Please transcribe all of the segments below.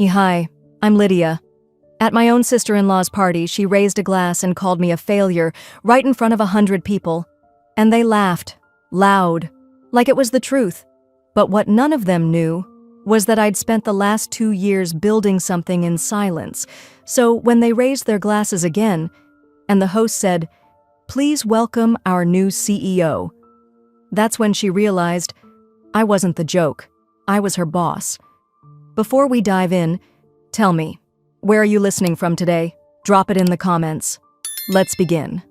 Hi, I'm Lydia. At my own sister-in-law's party, she raised a glass and called me a failure right in front of 100 people. And they laughed, loud, like it was the truth. But what none of them knew was that I'd spent the last 2 years building something in silence. So when they raised their glasses again, and the host said, "Please welcome our new CEO," that's when she realized I wasn't the joke. I was her boss. Before we dive in, tell me, where are you listening from today? Drop it in the comments. Let's begin.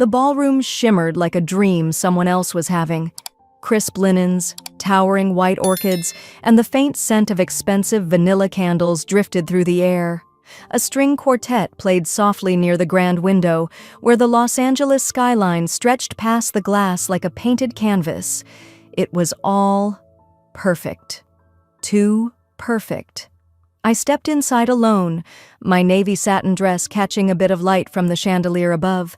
The ballroom shimmered like a dream someone else was having. Crisp linens, towering white orchids, and the faint scent of expensive vanilla candles drifted through the air. A string quartet played softly near the grand window, where the Los Angeles skyline stretched past the glass like a painted canvas. It was all perfect. Too perfect. I stepped inside alone, my navy satin dress catching a bit of light from the chandelier above.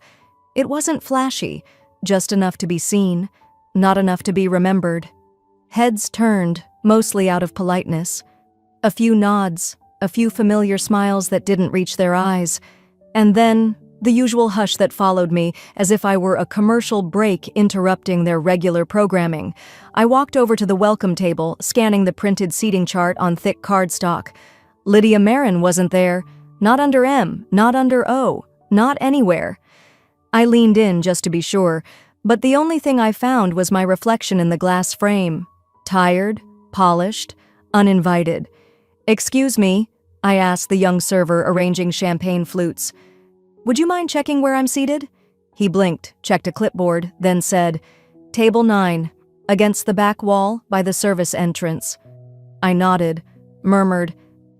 It wasn't flashy, just enough to be seen, not enough to be remembered. Heads turned, mostly out of politeness. A few nods, a few familiar smiles that didn't reach their eyes. And then, the usual hush that followed me, as if I were a commercial break interrupting their regular programming. I walked over to the welcome table, scanning the printed seating chart on thick cardstock. Lydia Marin wasn't there. Not under M, not under O, not anywhere. I leaned in just to be sure, but the only thing I found was my reflection in the glass frame. Tired, polished, uninvited. "Excuse me," I asked the young server arranging champagne flutes. "Would you mind checking where I'm seated?" He blinked, checked a clipboard, then said, "Table 9, against the back wall by the service entrance." I nodded, murmured,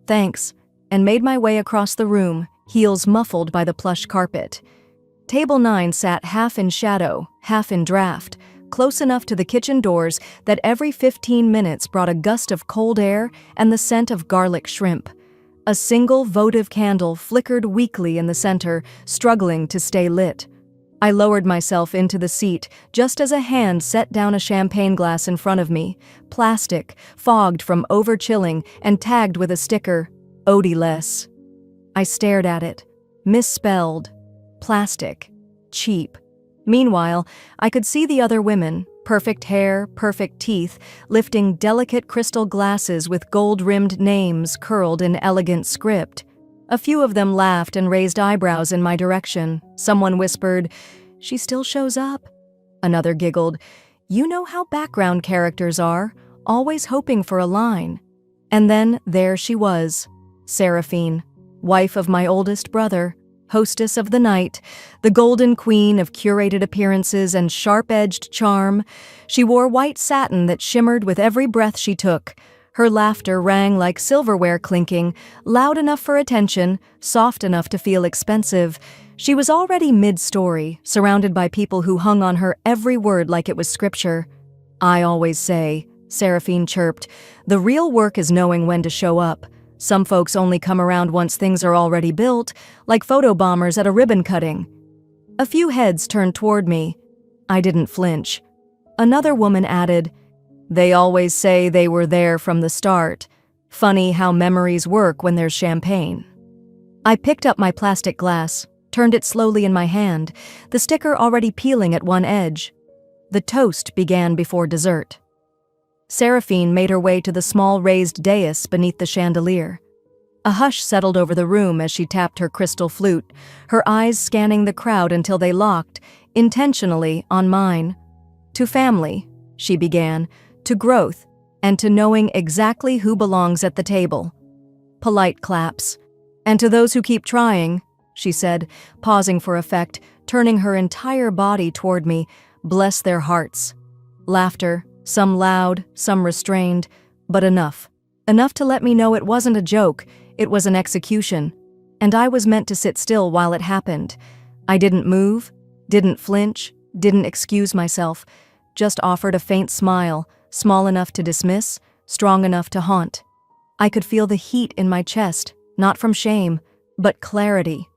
"Thanks," and made my way across the room, heels muffled by the plush carpet. Table 9 sat half in shadow, half in draft, close enough to the kitchen doors that every 15 minutes brought a gust of cold air and the scent of garlic shrimp. A single votive candle flickered weakly in the center, struggling to stay lit. I lowered myself into the seat just as a hand set down a champagne glass in front of me, plastic, fogged from over-chilling and tagged with a sticker, "Odie-less." I stared at it, misspelled, plastic, cheap. Meanwhile, I could see the other women, perfect hair, perfect teeth, lifting delicate crystal glasses with gold-rimmed names curled in elegant script. A few of them laughed and raised eyebrows in my direction. Someone whispered, "She still shows up." Another giggled, "You know how background characters are, always hoping for a line." And then there she was, Seraphine, wife of my oldest brother, hostess of the night, the golden queen of curated appearances and sharp-edged charm. She wore white satin that shimmered with every breath she took. Her laughter rang like silverware clinking, loud enough for attention, soft enough to feel expensive. She was already mid-story, surrounded by people who hung on her every word like it was scripture. "I always say," Seraphine chirped, "the real work is knowing when to show up. Some folks only come around once things are already built, like photobombers at a ribbon cutting." A few heads turned toward me. I didn't flinch. Another woman added, "They always say they were there from the start. Funny how memories work when there's champagne." I picked up my plastic glass, turned it slowly in my hand, the sticker already peeling at one edge. The toast began before dessert. Seraphine made her way to the small raised dais beneath the chandelier. A hush settled over the room as she tapped her crystal flute, her eyes scanning the crowd until they locked, intentionally, on mine. "To family," she began, "to growth, and to knowing exactly who belongs at the table." Polite claps. "And to those who keep trying," she said, pausing for effect, turning her entire body toward me, "bless their hearts." Laughter. Some loud, some restrained, but enough. Enough to let me know it wasn't a joke, it was an execution. And I was meant to sit still while it happened. I didn't move, didn't flinch, didn't excuse myself, just offered a faint smile, small enough to dismiss, strong enough to haunt. I could feel the heat in my chest, not from shame, but clarity.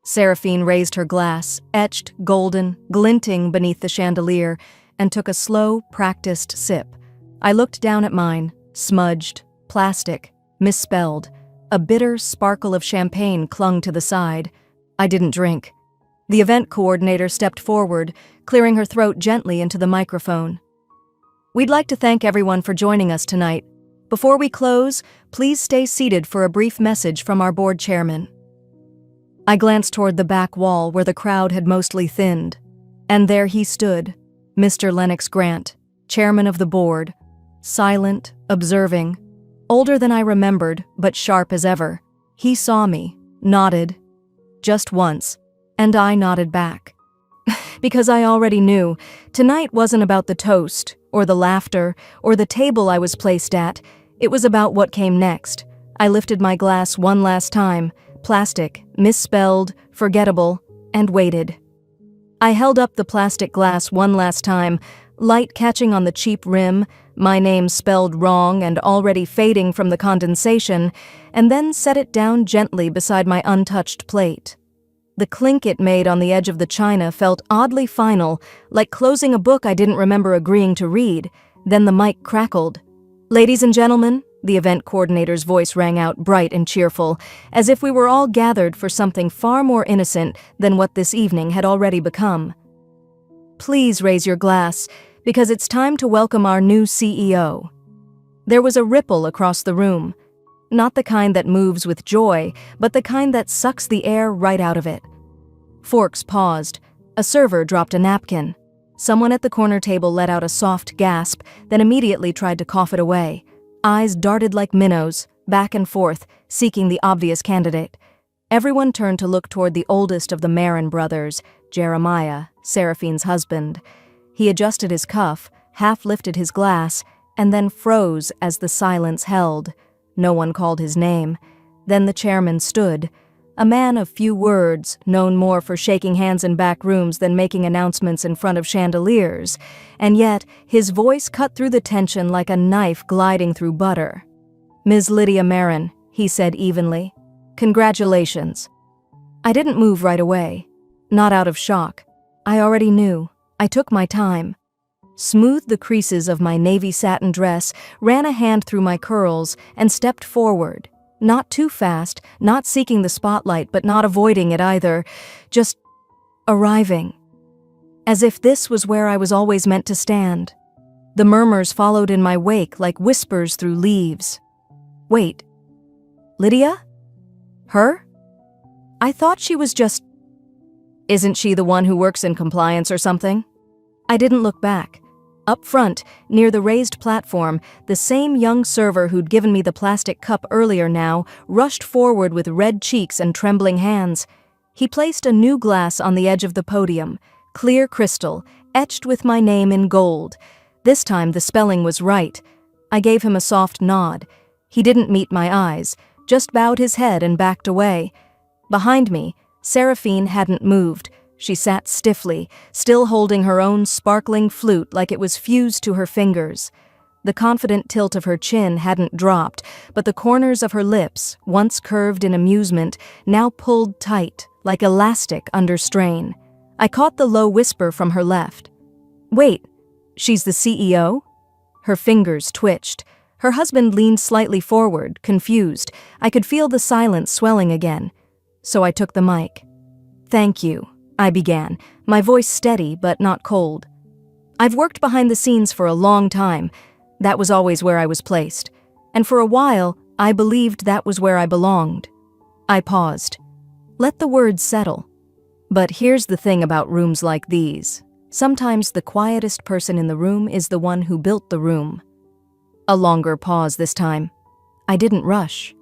Seraphine raised her glass, etched, golden, glinting beneath the chandelier, and took a slow, practiced sip. I looked down at mine, smudged, plastic, misspelled. A bitter sparkle of champagne clung to the side. I didn't drink. The event coordinator stepped forward, clearing her throat gently into the microphone. We'd like to thank everyone for joining us tonight. Before we close, please stay seated for a brief message from our board chairman. I glanced toward the back wall where the crowd had mostly thinned. And there he stood, Mr. Lennox Grant, chairman of the board, silent, observing, older than I remembered, but sharp as ever. He saw me, nodded, just once, and I nodded back. Because I already knew, tonight wasn't about the toast, or the laughter, or the table I was placed at. It was about what came next. I lifted my glass one last time, plastic, misspelled, forgettable, and waited. I held up the plastic glass one last time, light catching on the cheap rim, my name spelled wrong and already fading from the condensation, and then set it down gently beside my untouched plate. The clink it made on the edge of the china felt oddly final, like closing a book I didn't remember agreeing to read. Then the mic crackled. "Ladies and gentlemen," the event coordinator's voice rang out bright and cheerful, as if we were all gathered for something far more innocent than what this evening had already become. "Please raise your glass, because it's time to welcome our new CEO." There was a ripple across the room. Not the kind that moves with joy, but the kind that sucks the air right out of it. Forks paused. A server dropped a napkin. Someone at the corner table let out a soft gasp, then immediately tried to cough it away. Eyes darted like minnows, back and forth, seeking the obvious candidate. Everyone turned to look toward the oldest of the Marin brothers, Jeremiah, Seraphine's husband. He adjusted his cuff, half lifted his glass, and then froze as the silence held. No one called his name. Then the chairman stood, a man of few words, known more for shaking hands in back rooms than making announcements in front of chandeliers, and yet his voice cut through the tension like a knife gliding through butter. "Ms. Lydia Marin," he said evenly, "congratulations." I didn't move right away. Not out of shock. I already knew. I took my time. Smoothed the creases of my navy satin dress, ran a hand through my curls, and stepped forward. Not too fast, not seeking the spotlight, but not avoiding it either. Just arriving. As if this was where I was always meant to stand. The murmurs followed in my wake like whispers through leaves. Wait. Lydia? Her? I thought she was just... Isn't she the one who works in compliance or something? I didn't look back. Up front, near the raised platform, the same young server who'd given me the plastic cup earlier now rushed forward with red cheeks and trembling hands. He placed a new glass on the edge of the podium, clear crystal, etched with my name in gold. This time the spelling was right. I gave him a soft nod. He didn't meet my eyes, just bowed his head and backed away. Behind me, Seraphine hadn't moved. She sat stiffly, still holding her own sparkling flute like it was fused to her fingers. The confident tilt of her chin hadn't dropped, but the corners of her lips, once curved in amusement, now pulled tight, like elastic under strain. I caught the low whisper from her left. "Wait, she's the CEO?" Her fingers twitched. Her husband leaned slightly forward, confused. I could feel the silence swelling again. So I took the mic. "Thank you," I began, my voice steady but not cold. "I've worked behind the scenes for a long time. That was always where I was placed. And for a while, I believed that was where I belonged." I paused. Let the words settle. But here's the thing about rooms like these. Sometimes the quietest person in the room is the one who built the room. A longer pause this time. I didn't rush.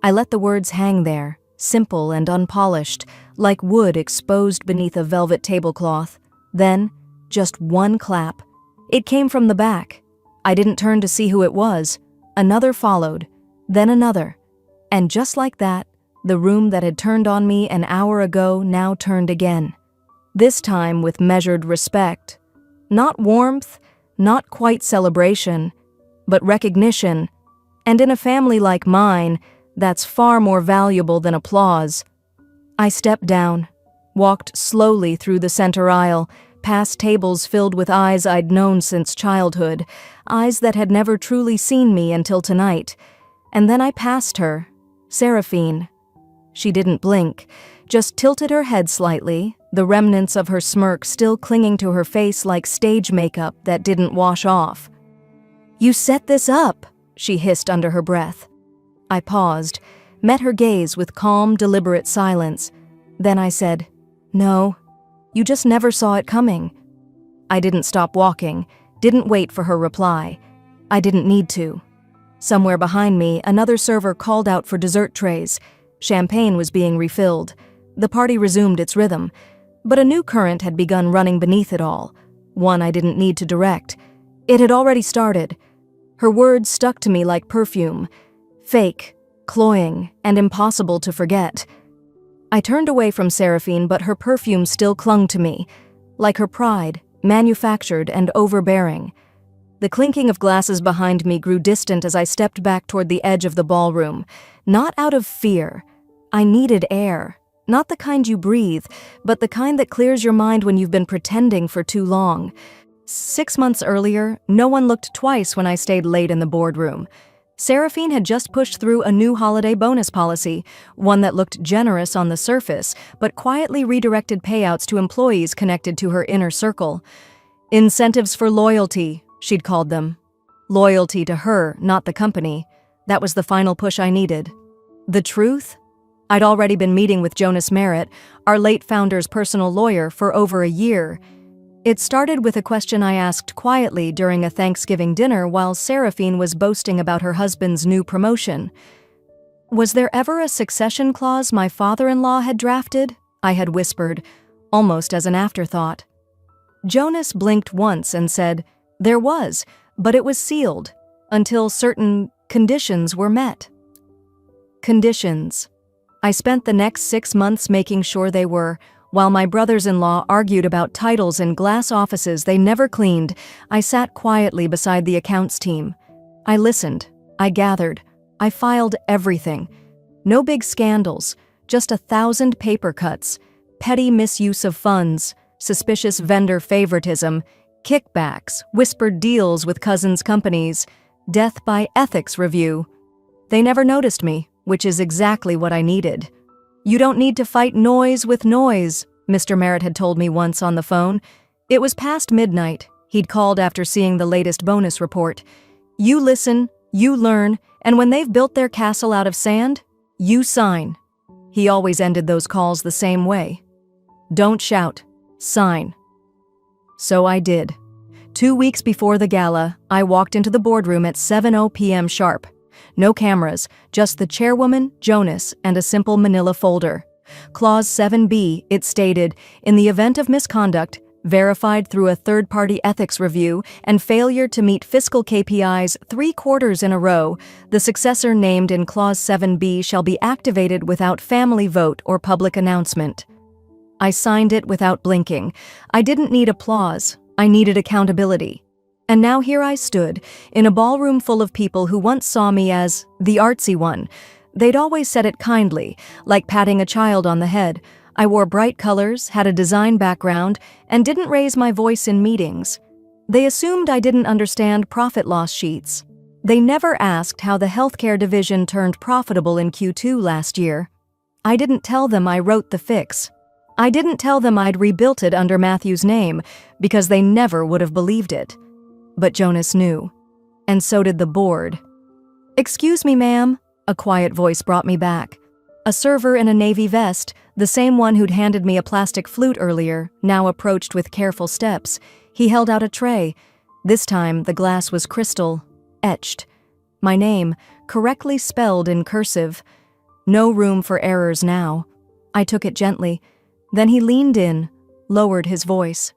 I let the words hang there, simple and unpolished, like wood exposed beneath a velvet tablecloth. Then, just one clap. It came from the back. I didn't turn to see who it was. Another followed, then another. And just like that, the room that had turned on me an hour ago now turned again. This time with measured respect. Not warmth, not quite celebration, but recognition. And in a family like mine, that's far more valuable than applause. I stepped down, walked slowly through the center aisle, past tables filled with eyes I'd known since childhood, eyes that had never truly seen me until tonight. And then I passed her, Seraphine. She didn't blink, just tilted her head slightly, the remnants of her smirk still clinging to her face like stage makeup that didn't wash off. "You set this up," she hissed under her breath. I paused, met her gaze with calm, deliberate silence. Then I said, "No, you just never saw it coming." I didn't stop walking, didn't wait for her reply. I didn't need to. Somewhere behind me, another server called out for dessert trays. Champagne was being refilled. The party resumed its rhythm, but a new current had begun running beneath it all, one I didn't need to direct. It had already started. Her words stuck to me like perfume, fake, cloying, and impossible to forget. I turned away from Seraphine, but her perfume still clung to me, like her pride, manufactured and overbearing. The clinking of glasses behind me grew distant as I stepped back toward the edge of the ballroom, not out of fear. I needed air, not the kind you breathe, but the kind that clears your mind when you've been pretending for too long. 6 months earlier, no one looked twice when I stayed late in the boardroom. Seraphine had just pushed through a new holiday bonus policy, one that looked generous on the surface, but quietly redirected payouts to employees connected to her inner circle. Incentives for loyalty, she'd called them. Loyalty to her, not the company. That was the final push I needed. The truth? I'd already been meeting with Jonas Merritt, our late founder's personal lawyer, for over a year. It started with a question I asked quietly during a Thanksgiving dinner while Seraphine was boasting about her husband's new promotion. "Was there ever a succession clause my father-in-law had drafted?" I had whispered, almost as an afterthought. Jonas blinked once and said, "There was, but it was sealed, until certain conditions were met." Conditions. I spent the next 6 months making sure they were. While my brothers-in-law argued about titles in glass offices they never cleaned, I sat quietly beside the accounts team. I listened, I gathered, I filed everything. No big scandals, just 1,000 paper cuts, petty misuse of funds, suspicious vendor favoritism, kickbacks, whispered deals with cousins' companies, death by ethics review. They never noticed me, which is exactly what I needed. "You don't need to fight noise with noise," Mr. Merritt had told me once on the phone. It was past midnight. He'd called after seeing the latest bonus report. "You listen, you learn, and when they've built their castle out of sand, you sign." He always ended those calls the same way. "Don't shout, sign." So I did. 2 weeks before the gala, I walked into the boardroom at 7:00 p.m. sharp. No cameras, just the chairwoman, Jonas, and a simple manila folder. Clause 7B, it stated, in the event of misconduct, verified through a third-party ethics review, and failure to meet fiscal KPIs 3 quarters in a row, the successor named in Clause 7B shall be activated without family vote or public announcement. I signed it without blinking. I didn't need applause. I needed accountability. And now here I stood, in a ballroom full of people who once saw me as the artsy one. They'd always said it kindly, like patting a child on the head. I wore bright colors, had a design background, and didn't raise my voice in meetings. They assumed I didn't understand profit-loss sheets. They never asked how the healthcare division turned profitable in Q2 last year. I didn't tell them I wrote the fix. I didn't tell them I'd rebuilt it under Matthew's name, because they never would have believed it. But Jonas knew. And so did the board. "Excuse me, ma'am," a quiet voice brought me back. A server in a navy vest, the same one who'd handed me a plastic flute earlier, now approached with careful steps. He held out a tray. This time, the glass was crystal, etched. My name, correctly spelled in cursive. No room for errors now. I took it gently. Then he leaned in, lowered his voice.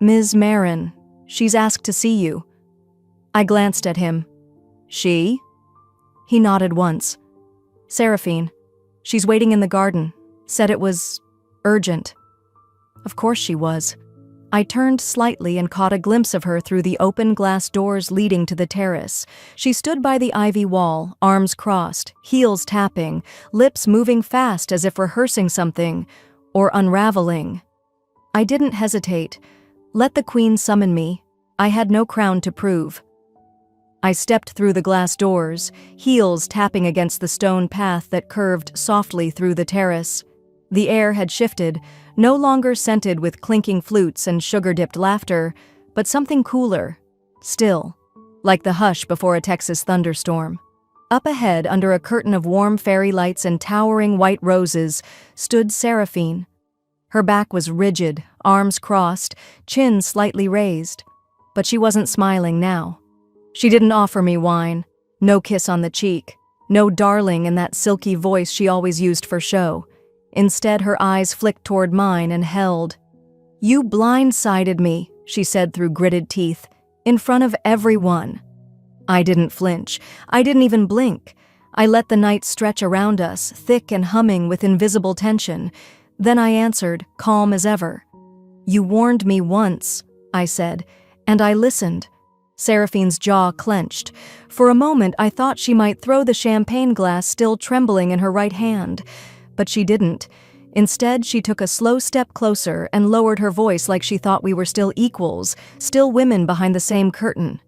"Ms. Marin, she's asked to see you." I glanced at him. "She?" He nodded once. "Seraphine. She's waiting in the garden. Said it was urgent." Of course she was. I turned slightly and caught a glimpse of her through the open glass doors leading to the terrace. She stood by the ivy wall, arms crossed, heels tapping, lips moving fast as if rehearsing something, or unraveling. I didn't hesitate. Let the queen summon me. I had no crown to prove. I stepped through the glass doors, heels tapping against the stone path that curved softly through the terrace. The air had shifted, no longer scented with clinking flutes and sugar-dipped laughter, but something cooler, still, like the hush before a Texas thunderstorm. Up ahead, under a curtain of warm fairy lights and towering white roses, stood Seraphine. Her back was rigid, arms crossed, chin slightly raised. But she wasn't smiling now. She didn't offer me wine, no kiss on the cheek, no darling in that silky voice she always used for show. Instead, her eyes flicked toward mine and held. "You blindsided me," she said through gritted teeth, "in front of everyone." I didn't flinch. I didn't even blink. I let the night stretch around us, thick and humming with invisible tension. Then I answered, calm as ever. "You warned me once," I said, "and I listened." Seraphine's jaw clenched. For a moment, I thought she might throw the champagne glass still trembling in her right hand. But she didn't. Instead, she took a slow step closer and lowered her voice like she thought we were still equals, still women behind the same curtain.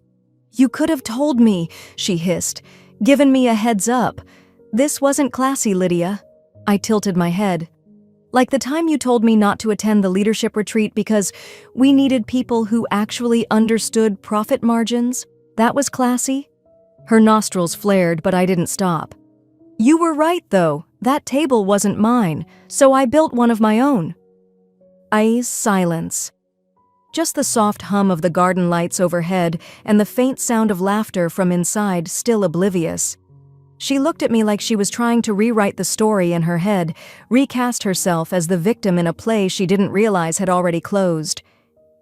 "You could have told me," she hissed, "given me a heads up. This wasn't classy, Lydia." I tilted my head. "Like the time you told me not to attend the leadership retreat because we needed people who actually understood profit margins? That was classy?" Her nostrils flared, but I didn't stop. "You were right, though. That table wasn't mine, so I built one of my own." Silence. Just the soft hum of the garden lights overhead and the faint sound of laughter from inside, still oblivious. She looked at me like she was trying to rewrite the story in her head, recast herself as the victim in a play she didn't realize had already closed.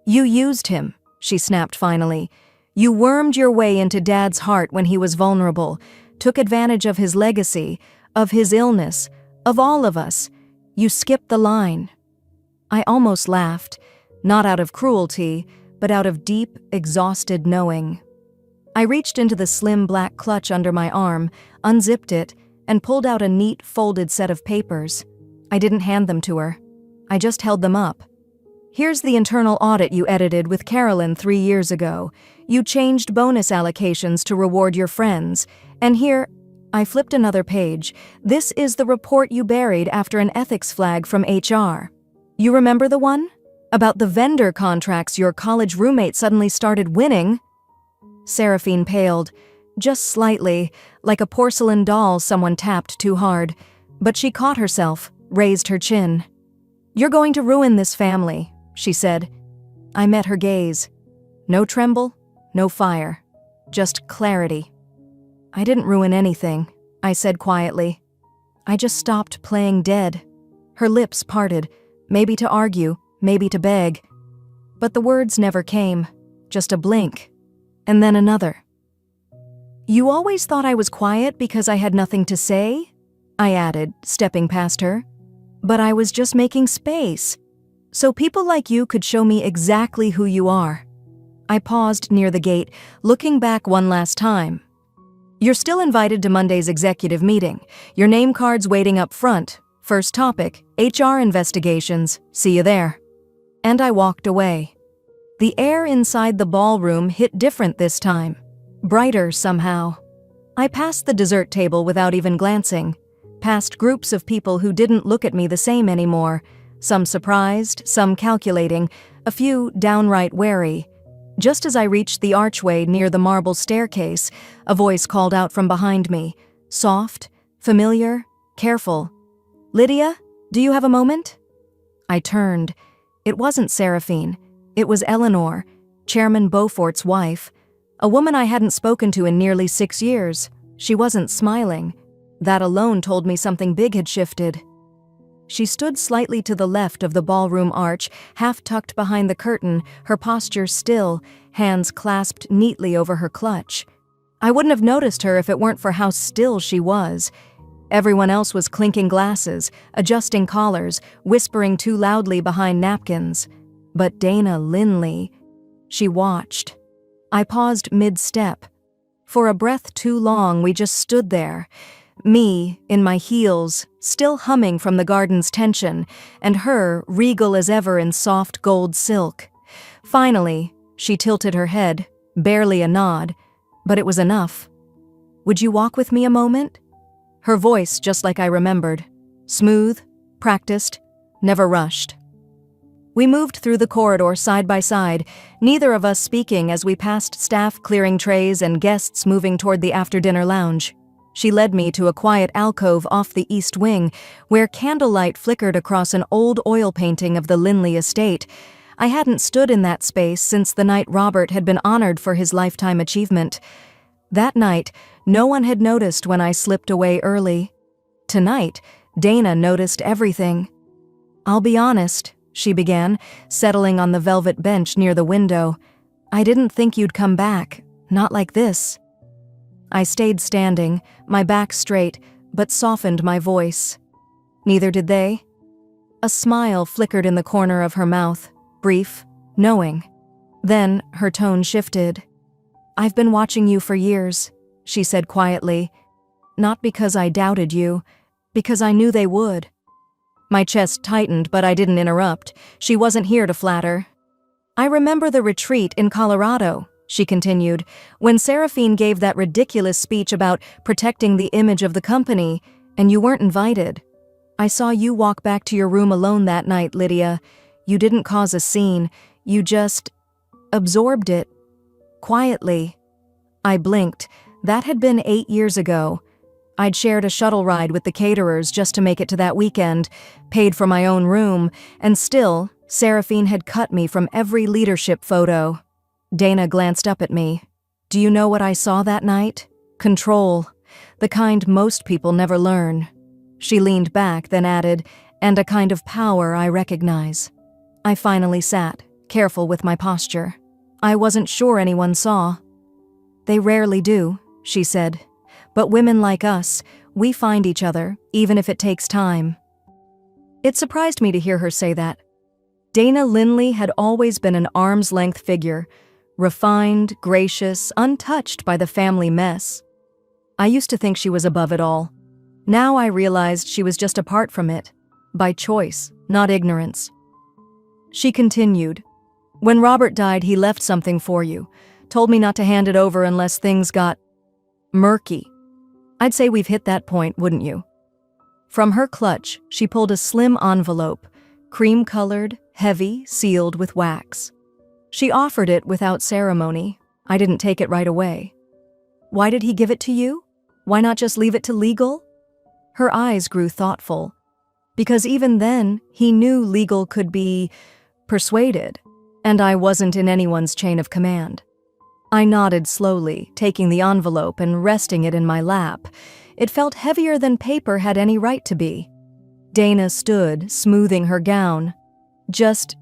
"You used him," she snapped finally. "You wormed your way into Dad's heart when he was vulnerable, took advantage of his legacy, of his illness, of all of us. You skipped the line." I almost laughed, not out of cruelty, but out of deep, exhausted knowing. I reached into the slim black clutch under my arm, unzipped it, and pulled out a neat, folded set of papers. I didn't hand them to her. I just held them up. "Here's the internal audit you edited with Carolyn 3 years ago. You changed bonus allocations to reward your friends. And here," I flipped another page, "this is the report you buried after an ethics flag from HR. You remember the one? About the vendor contracts your college roommate suddenly started winning?" Seraphine paled, just slightly, like a porcelain doll someone tapped too hard. But she caught herself, raised her chin. "You're going to ruin this family," she said. I met her gaze. No tremble, no fire, just clarity. "I didn't ruin anything," I said quietly. "I just stopped playing dead." Her lips parted, maybe to argue, maybe to beg. But the words never came, just a blink. And then another. "You always thought I was quiet because I had nothing to say?" I added, stepping past her. "But I was just making space, so people like you could show me exactly who you are." I paused near the gate, looking back one last time. "You're still invited to Monday's executive meeting. Your name card's waiting up front. First topic, HR investigations. See you there." And I walked away. The air inside the ballroom hit different this time, brighter somehow. I passed the dessert table without even glancing, past groups of people who didn't look at me the same anymore, some surprised, some calculating, a few downright wary. Just as I reached the archway near the marble staircase, a voice called out from behind me, soft, familiar, careful. "Lydia, do you have a moment?" I turned. It wasn't Seraphine. It was Eleanor, Chairman Beaufort's wife, a woman I hadn't spoken to in nearly 6 years. She wasn't smiling. That alone told me something big had shifted. She stood slightly to the left of the ballroom arch, half tucked behind the curtain, her posture still, hands clasped neatly over her clutch. I wouldn't have noticed her if it weren't for how still she was. Everyone else was clinking glasses, adjusting collars, whispering too loudly behind napkins. But Dana Linley, she watched. I paused mid-step. For a breath too long, we just stood there. Me, in my heels, still humming from the garden's tension, and her, regal as ever in soft gold silk. Finally, she tilted her head, barely a nod. but it was enough. Would you walk with me a moment? Her voice just like I remembered. Smooth, practiced, never rushed. We moved through the corridor side by side, neither of us speaking as we passed staff clearing trays and guests moving toward the after-dinner lounge. She led me to a quiet alcove off the east wing, where candlelight flickered across an old oil painting of the Linley estate. I hadn't stood in that space since the night Robert had been honored for his lifetime achievement. That night, no one had noticed when I slipped away early. Tonight, Dana noticed everything. "I'll be honest," she began, settling on the velvet bench near the window. "I didn't think you'd come back, not like this." I stayed standing, my back straight, but softened my voice. Neither did they. A smile flickered in the corner of her mouth, brief, knowing. Then her tone shifted. "I've been watching you for years," she said quietly. "Not because I doubted you, because I knew they would." My chest tightened, but I didn't interrupt. She wasn't here to flatter. "I remember the retreat in Colorado," she continued, "when Seraphine gave that ridiculous speech about protecting the image of the company, and you weren't invited. I saw you walk back to your room alone that night, Lydia. You didn't cause a scene, you just absorbed it. Quietly." I blinked. That had been 8 years ago. I'd shared a shuttle ride with the caterers just to make it to that weekend, paid for my own room, and still, Seraphine had cut me from every leadership photo. Dana glanced up at me. "Do you know what I saw that night? Control. The kind most people never learn." She leaned back, then added, "And a kind of power I recognize." I finally sat, careful with my posture. I wasn't sure anyone saw. "They rarely do," she said. "But women like us, we find each other, even if it takes time." It surprised me to hear her say that. Dana Linley had always been an arm's-length figure, refined, gracious, untouched by the family mess. I used to think she was above it all. Now I realized she was just apart from it, by choice, not ignorance. She continued, "When Robert died, he left something for you. Told me not to hand it over unless things got murky. I'd say we've hit that point, wouldn't you?" From her clutch, she pulled a slim envelope, cream-colored, heavy, sealed with wax. She offered it without ceremony. I didn't take it right away. "Why did he give it to you? Why not just leave it to legal?" Her eyes grew thoughtful. Because even then, he knew legal could be persuaded, and I wasn't in anyone's chain of command. I nodded slowly, taking the envelope and resting it in my lap. It felt heavier than paper had any right to be. Dana stood, smoothing her gown. "Just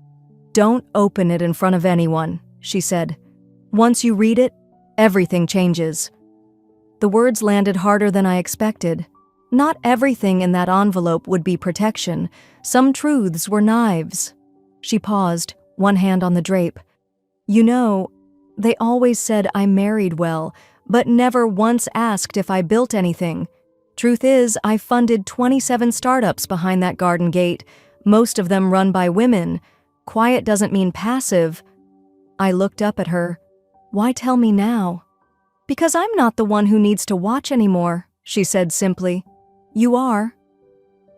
don't open it in front of anyone," she said. "Once you read it, everything changes." The words landed harder than I expected. Not everything in that envelope would be protection. Some truths were knives. She paused, one hand on the drape. "You know, they always said I married well, but never once asked if I built anything. Truth is, I funded 27 startups behind that garden gate, most of them run by women. Quiet doesn't mean passive." I looked up at her. "Why tell me now?" "Because I'm not the one who needs to watch anymore," she said simply. "You are."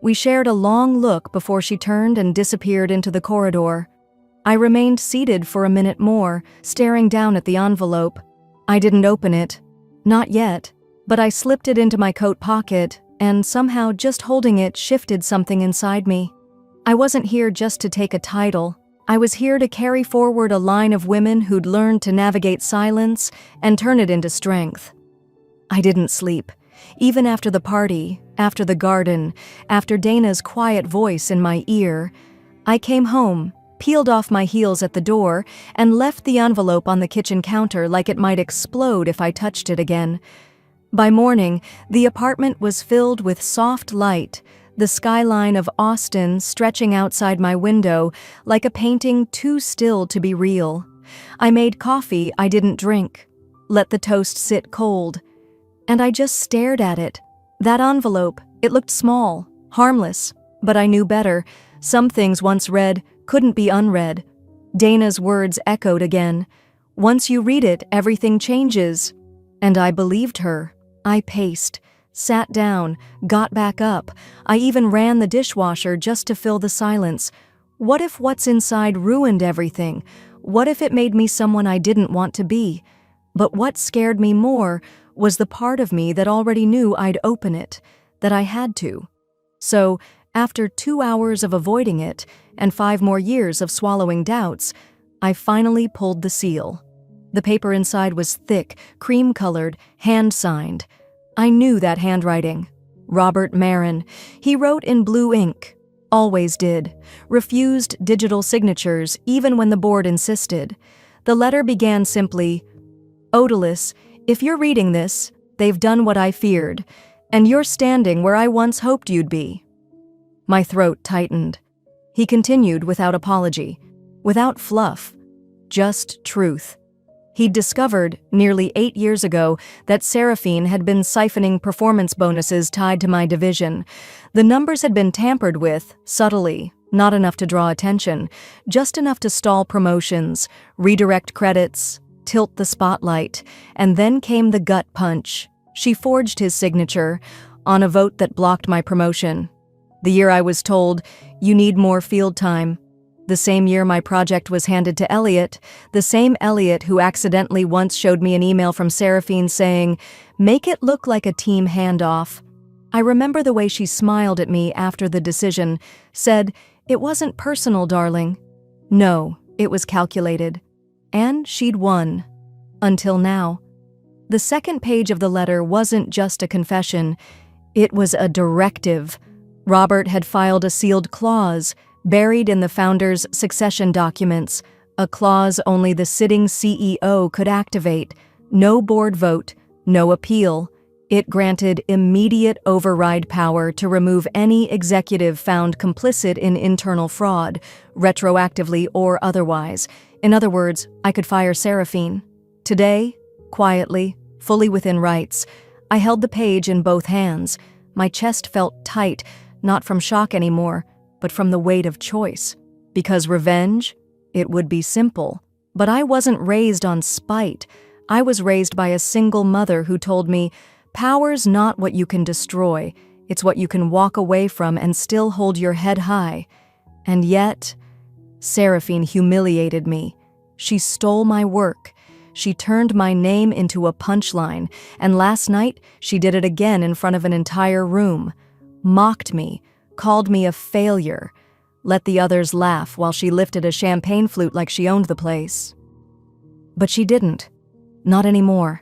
We shared a long look before she turned and disappeared into the corridor. I remained seated for a minute more, staring down at the envelope. I didn't open it. Not yet, but I slipped it into my coat pocket, and somehow just holding it shifted something inside me. I wasn't here just to take a title. I was here to carry forward a line of women who'd learned to navigate silence and turn it into strength. I didn't sleep. Even after the party, after the garden, after Dana's quiet voice in my ear, I came home, peeled off my heels at the door, and left the envelope on the kitchen counter like it might explode if I touched it again. By morning, the apartment was filled with soft light, the skyline of Austin stretching outside my window like a painting too still to be real. I made coffee I didn't drink, let the toast sit cold, and I just stared at it. That envelope, it looked small, harmless, but I knew better. Some things once read couldn't be unread. Dana's words echoed again. "Once you read it, everything changes." And I believed her. I paced, sat down, got back up. I even ran the dishwasher just to fill the silence. What if what's inside ruined everything? What if it made me someone I didn't want to be? But what scared me more was the part of me that already knew I'd open it, that I had to. So, after 2 hours of avoiding it, and 5 more years of swallowing doubts, I finally pulled the seal. The paper inside was thick, cream-colored, hand-signed. I knew that handwriting. Robert Marin. He wrote in blue ink. Always did. Refused digital signatures, even when the board insisted. The letter began simply, "Odalys, if you're reading this, they've done what I feared, and you're standing where I once hoped you'd be." My throat tightened. He continued without apology, without fluff, just truth. He'd discovered, nearly 8 years ago, that Seraphine had been siphoning performance bonuses tied to my division. The numbers had been tampered with, subtly, not enough to draw attention, just enough to stall promotions, redirect credits, tilt the spotlight, and then came the gut punch. She forged his signature on a vote that blocked my promotion. The year I was told, "You need more field time." The same year my project was handed to Elliot, the same Elliot who accidentally once showed me an email from Seraphine saying, "Make it look like a team handoff." I remember the way she smiled at me after the decision, said, "It wasn't personal, darling." No, it was calculated. And she'd won. Until now. The second page of the letter wasn't just a confession, it was a directive. Robert had filed a sealed clause, buried in the founder's succession documents, a clause only the sitting CEO could activate. No board vote, no appeal. It granted immediate override power to remove any executive found complicit in internal fraud, retroactively or otherwise. In other words, I could fire Seraphine. Today, quietly, fully within rights, I held the page in both hands. My chest felt tight, not from shock anymore, but from the weight of choice. Because revenge? It would be simple. But I wasn't raised on spite. I was raised by a single mother who told me, "Power's not what you can destroy, it's what you can walk away from and still hold your head high." And yet, Seraphine humiliated me. She stole my work. She turned my name into a punchline, and last night she did it again in front of an entire room. Mocked me, called me a failure, let the others laugh while she lifted a champagne flute like she owned the place. But she didn't. Not anymore.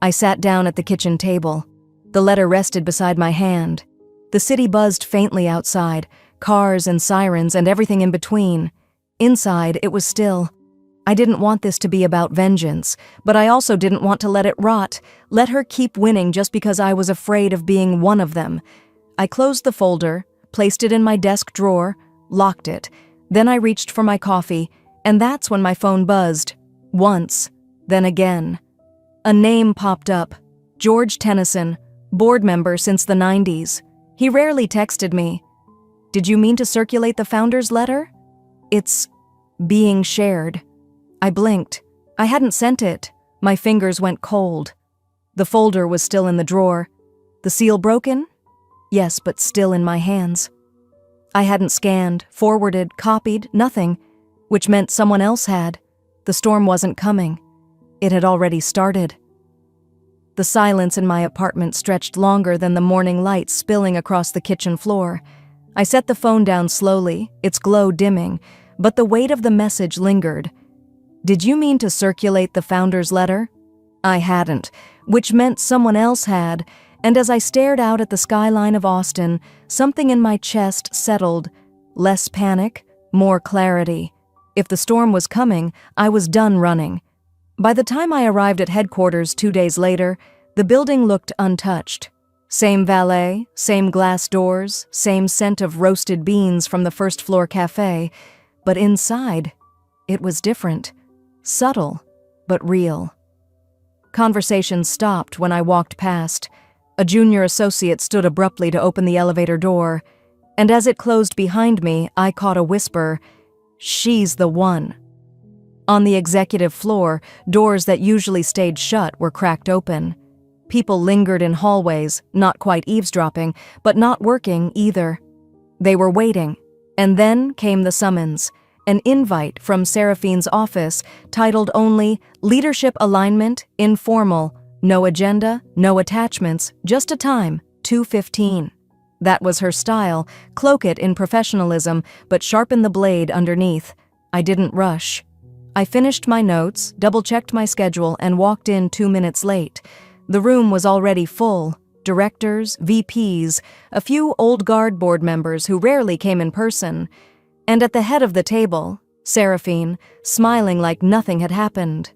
I sat down at the kitchen table. The letter rested beside my hand. The city buzzed faintly outside, cars and sirens and everything in between. Inside, it was still. I didn't want this to be about vengeance, but I also didn't want to let it rot, let her keep winning just because I was afraid of being one of them. I closed the folder, placed it in my desk drawer, locked it. Then I reached for my coffee, and that's when my phone buzzed. Once, then again. A name popped up. George Tennyson, board member since the 90s. He rarely texted me. "Did you mean to circulate the founder's letter?" "It's being shared." I blinked. I hadn't sent it. My fingers went cold. The folder was still in the drawer. The seal broken? Yes, but still in my hands. I hadn't scanned, forwarded, copied, nothing, which meant someone else had. The storm wasn't coming. It had already started. The silence in my apartment stretched longer than the morning light spilling across the kitchen floor. I set the phone down slowly, its glow dimming, but the weight of the message lingered. "Did you mean to circulate the founder's letter?" I hadn't, which meant someone else had, and as I stared out at the skyline of Austin, something in my chest settled. Less panic, more clarity. If the storm was coming, I was done running. By the time I arrived at headquarters 2 days later, the building looked untouched. Same valet, same glass doors, same scent of roasted beans from the first-floor cafe, but inside, it was different. Subtle, but real. Conversation stopped when I walked past. A junior associate stood abruptly to open the elevator door, and as it closed behind me, I caught a whisper, "She's the one." On the executive floor, doors that usually stayed shut were cracked open. People lingered in hallways, not quite eavesdropping, but not working either. They were waiting, and then came the summons, an invite from Seraphine's office titled only Leadership Alignment, Informal, no agenda, no attachments, just a time, 2:15. That was her style, cloak it in professionalism, but sharpen the blade underneath. I didn't rush. I finished my notes, double-checked my schedule, and walked in 2 minutes late. The room was already full. Directors, VPs, a few old guard board members who rarely came in person. And at the head of the table, Seraphine, smiling like nothing had happened.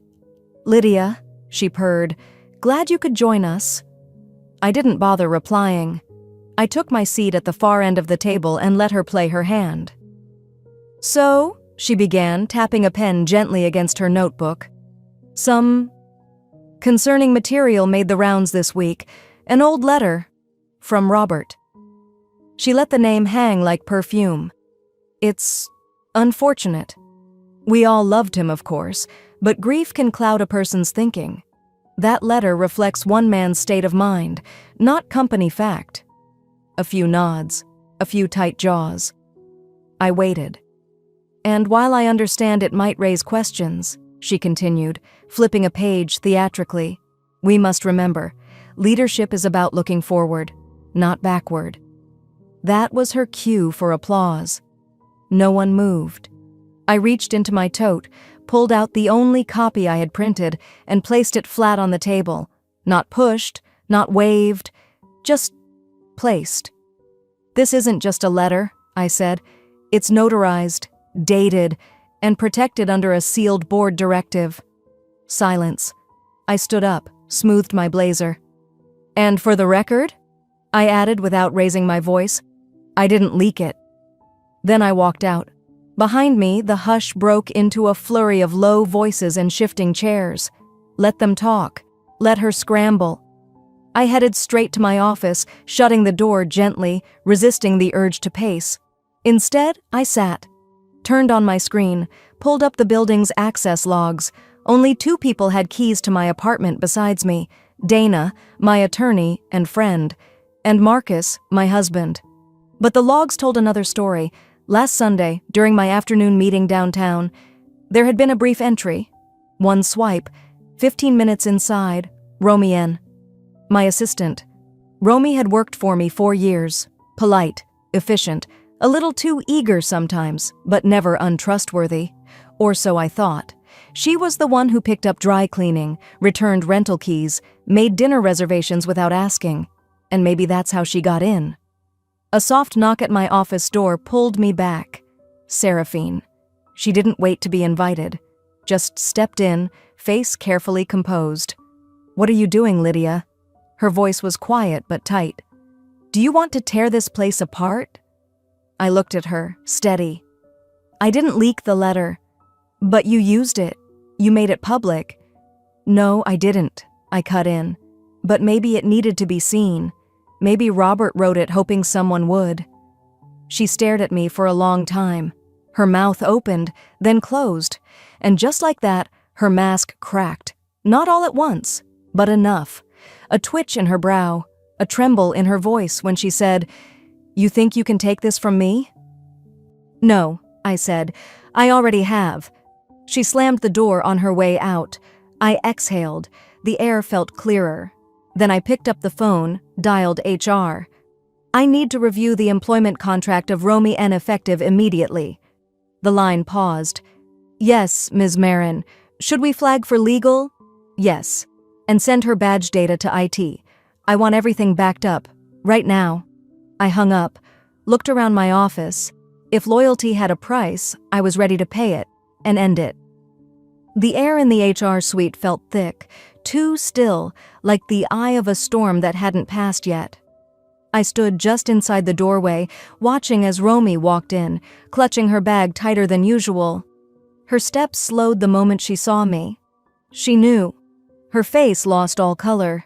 "Lydia," she purred, "glad you could join us." I didn't bother replying. I took my seat at the far end of the table and let her play her hand. "So," she began, tapping a pen gently against her notebook. "Some concerning material made the rounds this week. An old letter. From Robert." She let the name hang like perfume. "It's unfortunate. We all loved him, of course, but grief can cloud a person's thinking. That letter reflects one man's state of mind, not company fact." A few nods, a few tight jaws. I waited. "And while I understand it might raise questions," she continued, flipping a page theatrically, "we must remember, leadership is about looking forward, not backward." That was her cue for applause. No one moved. I reached into my tote, pulled out the only copy I had printed, and placed it flat on the table. Not pushed, not waved, just placed. "This isn't just a letter," I said. "It's notarized, dated, and protected under a sealed board directive." Silence. I stood up, smoothed my blazer. "And for the record," I added without raising my voice, "I didn't leak it." Then I walked out. Behind me, the hush broke into a flurry of low voices and shifting chairs. Let them talk. Let her scramble. I headed straight to my office, shutting the door gently, resisting the urge to pace. Instead, I sat, turned on my screen, pulled up the building's access logs. Only 2 people had keys to my apartment besides me: Dana, my attorney and friend, and Marcus, my husband. But the logs told another story. Last Sunday, during my afternoon meeting downtown, there had been a brief entry. One swipe, 15 minutes inside, Romy N. My assistant. Romy had worked for me 4 years. Polite, efficient, a little too eager sometimes, but never untrustworthy. Or so I thought. She was the one who picked up dry cleaning, returned rental keys, made dinner reservations without asking. And maybe that's how she got in. A soft knock at my office door pulled me back. Seraphine. She didn't wait to be invited. Just stepped in, face carefully composed. "What are you doing, Lydia?" Her voice was quiet but tight. "Do you want to tear this place apart?" I looked at her, steady. "I didn't leak the letter." "But you used it. You made it public." "No, I didn't," I cut in. "But maybe it needed to be seen. Maybe Robert wrote it hoping someone would." She stared at me for a long time. Her mouth opened, then closed, and just like that, her mask cracked. Not all at once, but enough. A twitch in her brow, a tremble in her voice when she said, "You think you can take this from me?" "No," I said. "I already have." She slammed the door on her way out. I exhaled. The air felt clearer. Then I picked up the phone, dialed HR. "I need to review the employment contract of Romy N. effective immediately." The line paused. "Yes, Ms. Marin. Should we flag for legal?" "Yes. And send her badge data to IT. I want everything backed up. Right now." I hung up, looked around my office. If loyalty had a price, I was ready to pay it and end it. The air in the HR suite felt thick, too still, like the eye of a storm that hadn't passed yet. I stood just inside the doorway, watching as Romy walked in, clutching her bag tighter than usual. Her steps slowed the moment she saw me. She knew. Her face lost all color.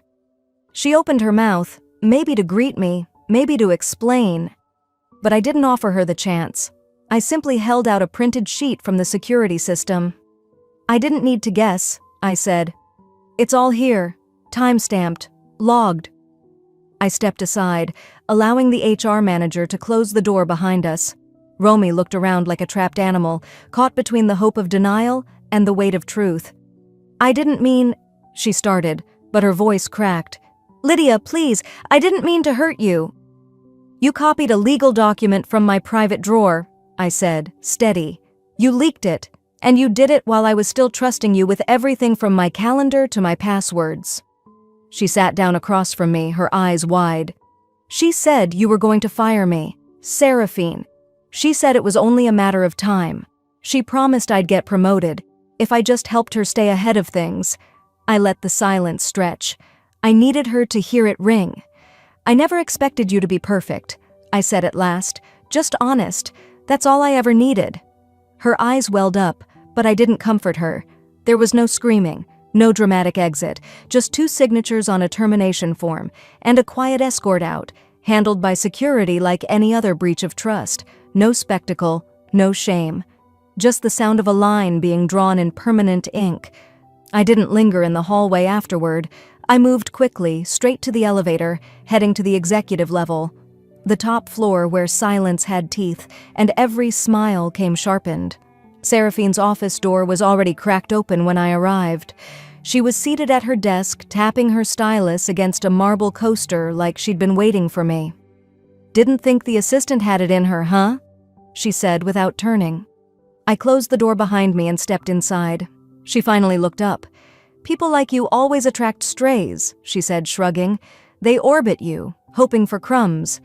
She opened her mouth, maybe to greet me, maybe to explain. But I didn't offer her the chance. I simply held out a printed sheet from the security system. I didn't need to guess, I said. It's all here, time-stamped, logged. I stepped aside, allowing the HR manager to close the door behind us. Romy looked around like a trapped animal, caught between the hope of denial and the weight of truth. I didn't mean, she started, but her voice cracked. Lydia, please, I didn't mean to hurt you. You copied a legal document from my private drawer, I said, steady. You leaked it, and you did it while I was still trusting you with everything from my calendar to my passwords. She sat down across from me, her eyes wide. She said you were going to fire me. Seraphine. She said it was only a matter of time. She promised I'd get promoted, if I just helped her stay ahead of things. I let the silence stretch. I needed her to hear it ring. I never expected you to be perfect, I said at last. Just honest. That's all I ever needed. Her eyes welled up, but I didn't comfort her. There was no screaming, no dramatic exit, just 2 signatures on a termination form, and a quiet escort out, handled by security like any other breach of trust. No spectacle, no shame. Just the sound of a line being drawn in permanent ink. I didn't linger in the hallway afterward. I moved quickly, straight to the elevator, heading to the executive level. The top floor where silence had teeth, and every smile came sharpened. Seraphine's office door was already cracked open when I arrived. She was seated at her desk, tapping her stylus against a marble coaster like she'd been waiting for me. Didn't think the assistant had it in her, huh? She said without turning. I closed the door behind me and stepped inside. She finally looked up. People like you always attract strays, she said, shrugging. They orbit you, hoping for crumbs.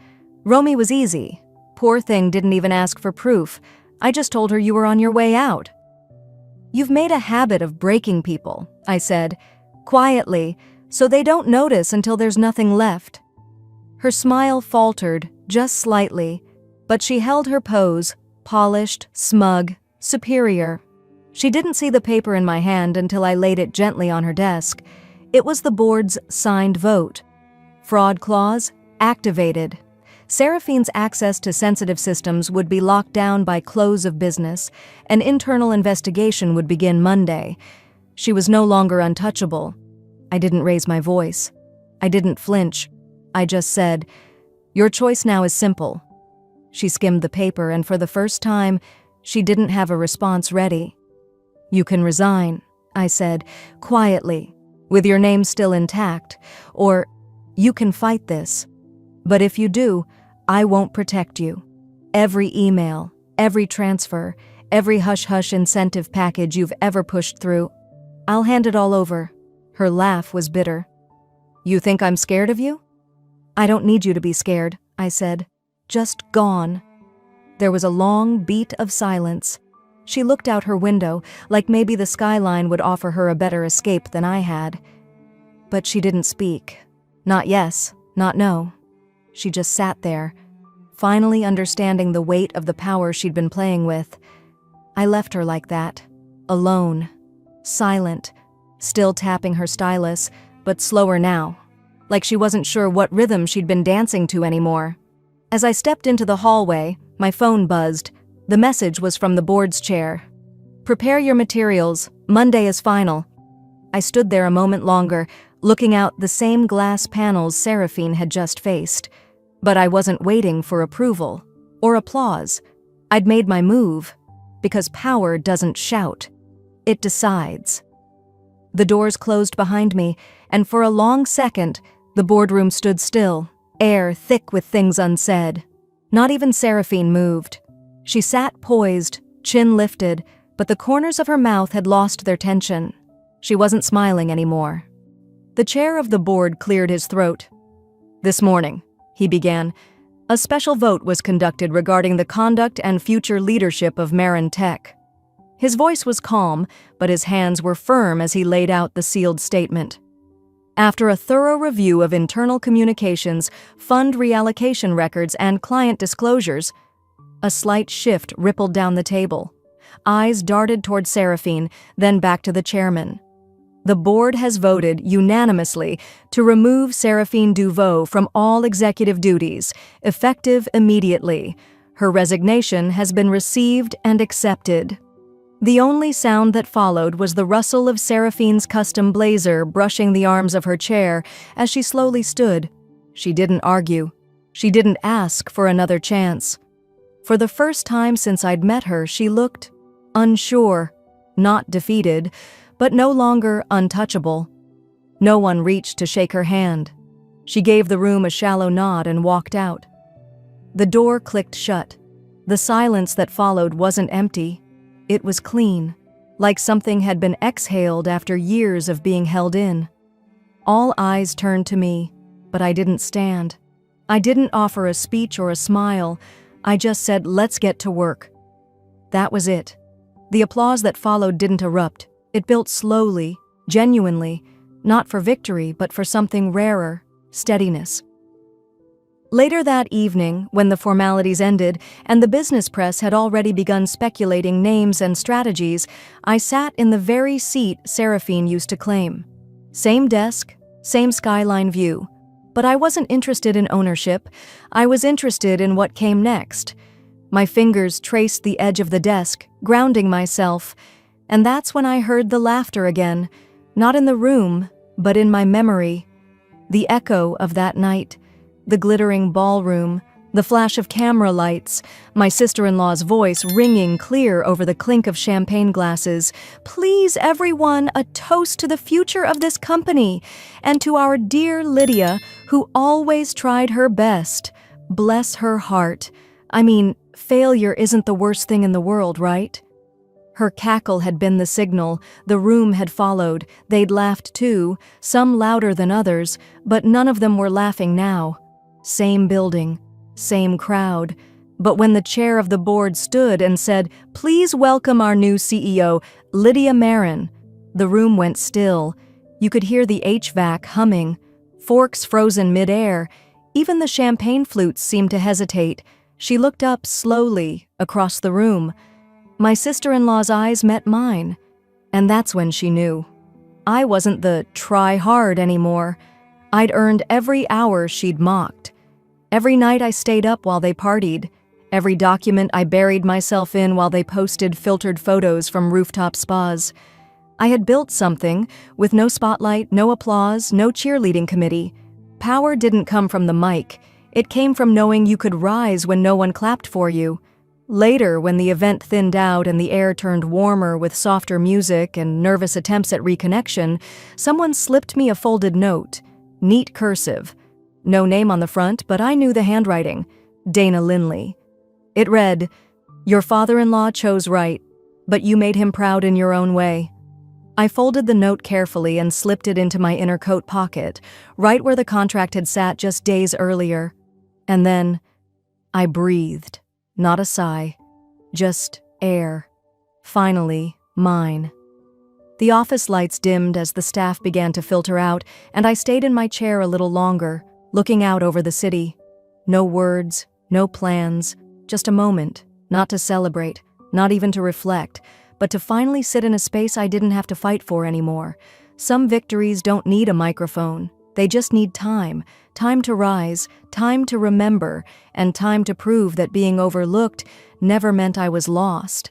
Romy was easy. Poor thing didn't even ask for proof. I just told her you were on your way out. You've made a habit of breaking people, I said, quietly, so they don't notice until there's nothing left. Her smile faltered, just slightly, but she held her pose, polished, smug, superior. She didn't see the paper in my hand until I laid it gently on her desk. It was the board's signed vote. Fraud clause activated. Seraphine's access to sensitive systems would be locked down by close of business. An internal investigation would begin Monday. She was no longer untouchable. I didn't raise my voice. I didn't flinch. I just said, "Your choice now is simple." She skimmed the paper, and for the first time, she didn't have a response ready. "You can resign," I said, quietly, with your name still intact, or you can fight this. But if you do, I won't protect you. Every email, every transfer, every hush-hush incentive package you've ever pushed through, I'll hand it all over. Her laugh was bitter. You think I'm scared of you? I don't need you to be scared, I said. Just gone. There was a long beat of silence. She looked out her window, like maybe the skyline would offer her a better escape than I had. But she didn't speak. Not yes, not no. She just sat there, finally understanding the weight of the power she'd been playing with. I left her like that, alone, silent, still tapping her stylus, but slower now, like she wasn't sure what rhythm she'd been dancing to anymore. As I stepped into the hallway, my phone buzzed. The message was from the board's chair. "Prepare your materials. Monday is final." I stood there a moment longer, looking out the same glass panels Seraphine had just faced. But I wasn't waiting for approval or applause. I'd made my move, because power doesn't shout. It decides. The doors closed behind me, and for a long second, the boardroom stood still, air thick with things unsaid. Not even Seraphine moved. She sat poised, chin lifted, but the corners of her mouth had lost their tension. She wasn't smiling anymore. The chair of the board cleared his throat. "This morning," he began, "a special vote was conducted regarding the conduct and future leadership of Marin Tech." His voice was calm, but his hands were firm as he laid out the sealed statement. After a thorough review of internal communications, fund reallocation records, and client disclosures, a slight shift rippled down the table. Eyes darted toward Seraphine, then back to the chairman. The board has voted unanimously to remove Seraphine Duvaux from all executive duties, effective immediately. Her resignation has been received and accepted. The only sound that followed was the rustle of Seraphine's custom blazer brushing the arms of her chair as she slowly stood. She didn't argue. She didn't ask for another chance. For the first time since I'd met her, she looked unsure, not defeated, but no longer untouchable. No one reached to shake her hand. She gave the room a shallow nod and walked out. The door clicked shut. The silence that followed wasn't empty. It was clean, like something had been exhaled after years of being held in. All eyes turned to me, but I didn't stand. I didn't offer a speech or a smile. I just said, "Let's get to work." That was it. The applause that followed didn't erupt. It built slowly, genuinely, not for victory, but for something rarer, steadiness. Later that evening, when the formalities ended and the business press had already begun speculating names and strategies, I sat in the very seat Seraphine used to claim. Same desk, same skyline view. But I wasn't interested in ownership. I was interested in what came next. My fingers traced the edge of the desk, grounding myself, and that's when I heard the laughter again, not in the room, but in my memory. The echo of that night, the glittering ballroom, the flash of camera lights, my sister-in-law's voice ringing clear over the clink of champagne glasses. "Please, everyone, a toast to the future of this company, and to our dear Lydia, who always tried her best. Bless her heart. I mean, failure isn't the worst thing in the world, right?" Her cackle had been the signal. The room had followed. They'd laughed too, some louder than others, but none of them were laughing now. Same building, same crowd. But when the chair of the board stood and said, "Please welcome our new CEO, Lydia Marin," the room went still. You could hear the HVAC humming, forks frozen mid-air. Even the champagne flutes seemed to hesitate. She looked up slowly across the room. My sister-in-law's eyes met mine, and that's when she knew. I wasn't the try hard anymore. I'd earned every hour she'd mocked. Every night I stayed up while they partied. Every document I buried myself in while they posted filtered photos from rooftop spas. I had built something with no spotlight, no applause, no cheerleading committee. Power didn't come from the mic. It came from knowing you could rise when no one clapped for you. Later, when the event thinned out and the air turned warmer with softer music and nervous attempts at reconnection, someone slipped me a folded note, neat cursive. No name on the front, but I knew the handwriting. Dana Linley. It read, "Your father-in-law chose right, but you made him proud in your own way." I folded the note carefully and slipped it into my inner coat pocket, right where the contract had sat just days earlier. And then I breathed. Not a sigh, just air. Finally, mine. The office lights dimmed as the staff began to filter out, and I stayed in my chair a little longer, looking out over the city. No words, no plans, just a moment, not to celebrate, not even to reflect, but to finally sit in a space I didn't have to fight for anymore. Some victories don't need a microphone. They just need time. Time to rise, time to remember, and time to prove that being overlooked never meant I was lost.